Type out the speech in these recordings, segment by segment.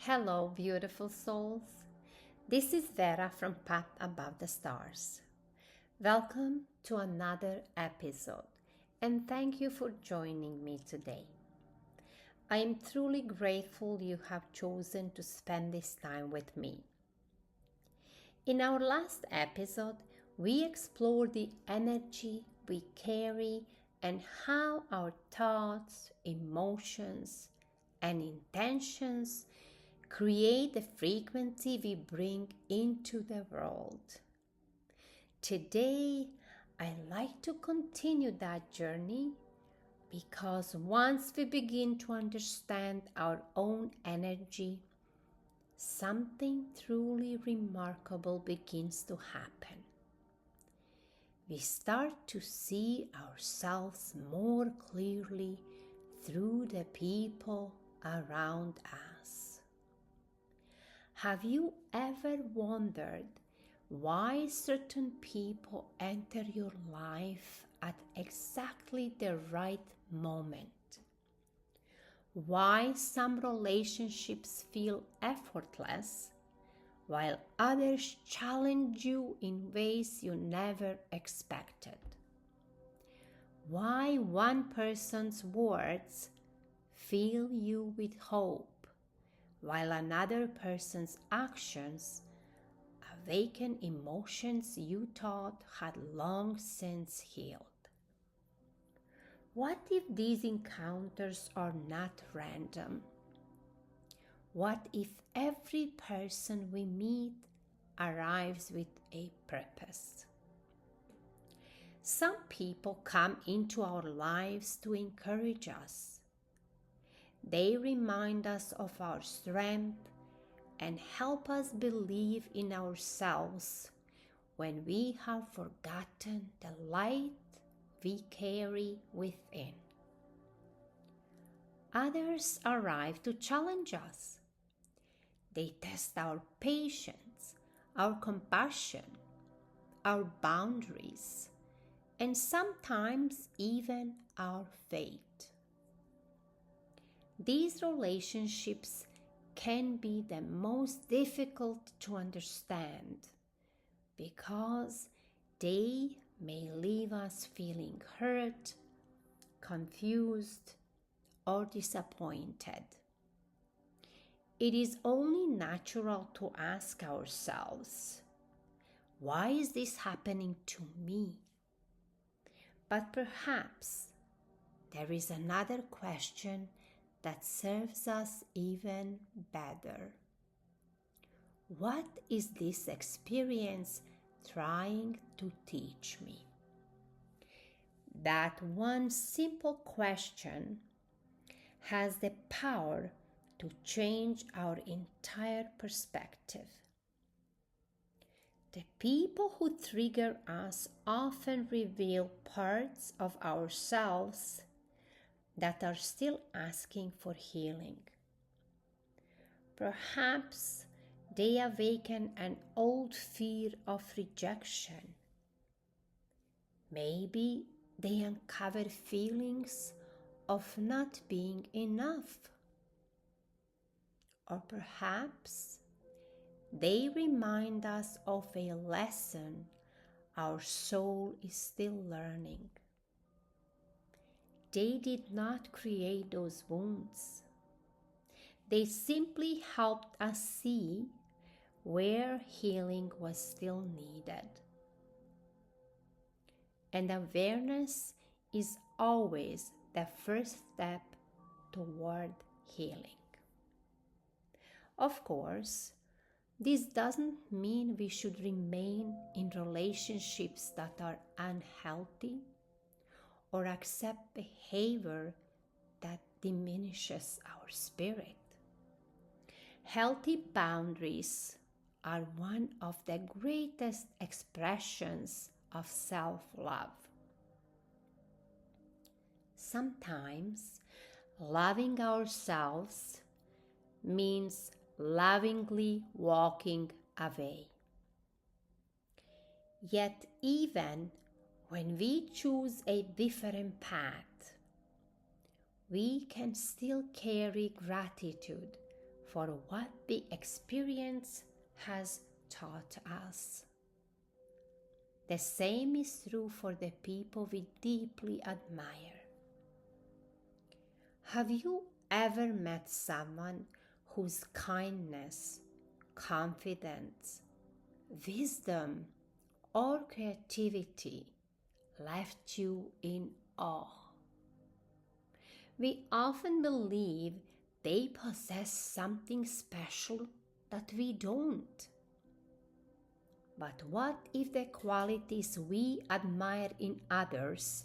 Hello, beautiful souls. This is Vera from Path Above the Stars. Welcome to another episode, and thank you for joining me today. I am truly grateful you have chosen to spend this time with me. In our last episode, we explored the energy we carry and how our thoughts, emotions, and intentions create the frequency we bring into the world. Today, I'd like to continue that journey because once we begin to understand our own energy, something truly remarkable begins to happen. We start to see ourselves more clearly through the people around us. Have you ever wondered why certain people enter your life at exactly the right moment? Why some relationships feel effortless while others challenge you in ways you never expected? Why one person's words fill you with hope while another person's actions awaken emotions you thought had long since healed? What if these encounters are not random? What if every person we meet arrives with a purpose? Some people come into our lives to encourage us. They remind us of our strength and help us believe in ourselves when we have forgotten the light we carry within. Others arrive to challenge us. They test our patience, our compassion, our boundaries, and sometimes even our faith. These relationships can be the most difficult to understand because they may leave us feeling hurt, confused, or disappointed. It is only natural to ask ourselves, why is this happening to me? But perhaps there is another question that serves us even better. What is this experience trying to teach me? That one simple question has the power to change our entire perspective. The people who trigger us often reveal parts of ourselves that are still asking for healing. Perhaps they awaken an old fear of rejection. Maybe they uncover feelings of not being enough. Or perhaps they remind us of a lesson our soul is still learning. They did not create those wounds. They simply helped us see where healing was still needed. And awareness is always the first step toward healing. Of course, this doesn't mean we should remain in relationships that are unhealthy or accept behavior that diminishes our spirit. Healthy boundaries are one of the greatest expressions of self-love. Sometimes loving ourselves means lovingly walking away. Yet even when we choose a different path, we can still carry gratitude for what the experience has taught us. The same is true for the people we deeply admire. Have you ever met someone whose kindness, confidence, wisdom, or creativity left you in awe? We often believe they possess something special that we don't. But what if the qualities we admire in others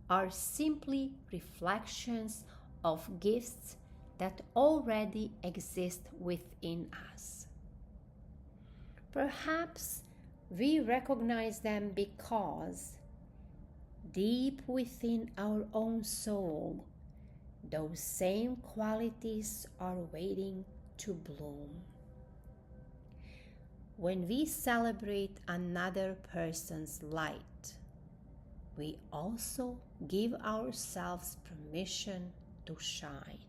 are simply reflections of gifts that already exist within us? Perhaps we recognize them because deep within our own soul, those same qualities are waiting to bloom. When we celebrate another person's light, we also give ourselves permission to shine.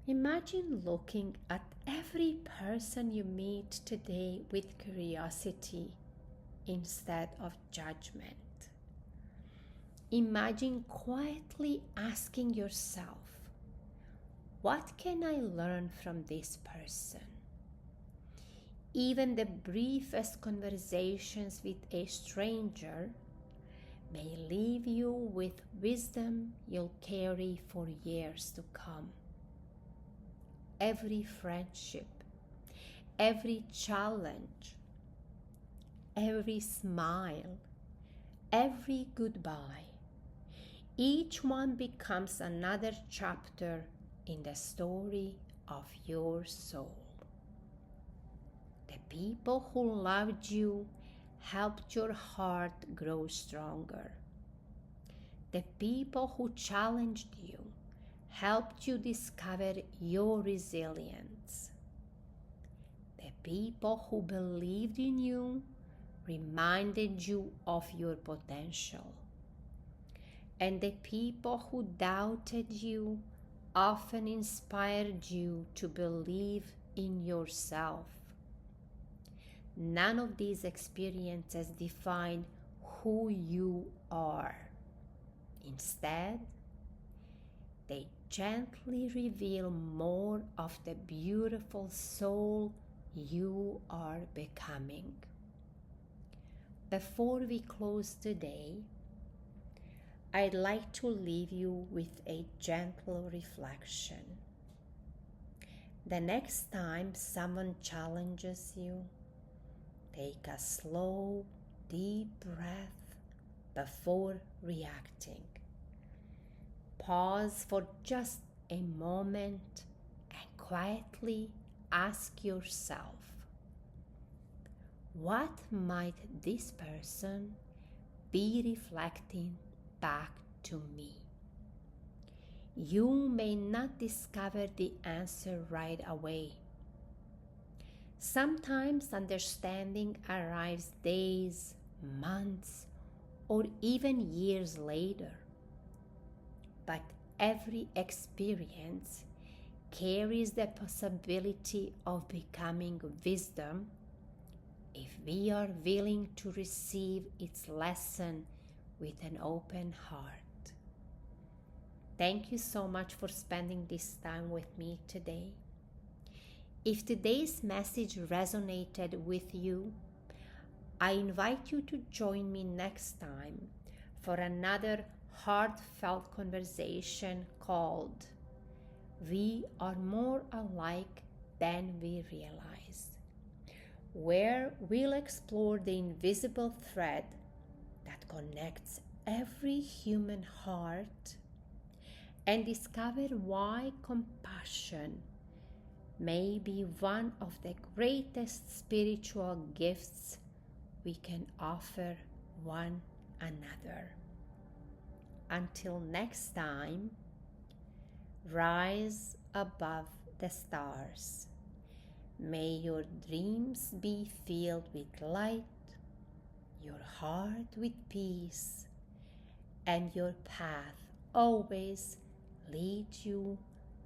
Imagine looking at every person you meet today with curiosity instead of judgment. Imagine quietly asking yourself, what can I learn from this person? Even the briefest conversations with a stranger may leave you with wisdom you'll carry for years to come. Every friendship, every challenge, every smile, every goodbye, each one becomes another chapter in the story of your soul. The people who loved you helped your heart grow stronger. The people who challenged you helped you discover your resilience. The people who believed in you reminded you of your potential. And the people who doubted you often inspired you to believe in yourself. None of these experiences define who you are. Instead, they gently reveal more of the beautiful soul you are becoming. Before we close today, I'd like to leave you with a gentle reflection. The next time someone challenges you, take a slow, deep breath before reacting. Pause for just a moment and quietly ask yourself, what might this person be reflecting back to me? You may not discover the answer right away. Sometimes understanding arrives days, months, or even years later. But every experience carries the possibility of becoming wisdom if we are willing to receive its lesson with an open heart. Thank you so much for spending this time with me today. If today's message resonated with you, I invite you to join me next time for another heartfelt conversation called We Are More Alike Than We Realize, where we'll explore the invisible thread that connects every human heart and discover why compassion may be one of the greatest spiritual gifts we can offer one another. Until next time, rise above the stars. May your dreams be filled with light, your heart with peace, and your path always lead you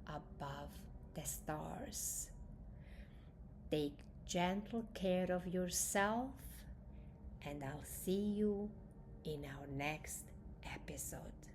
above the stars. Take gentle care of yourself, and I'll see you in our next episode.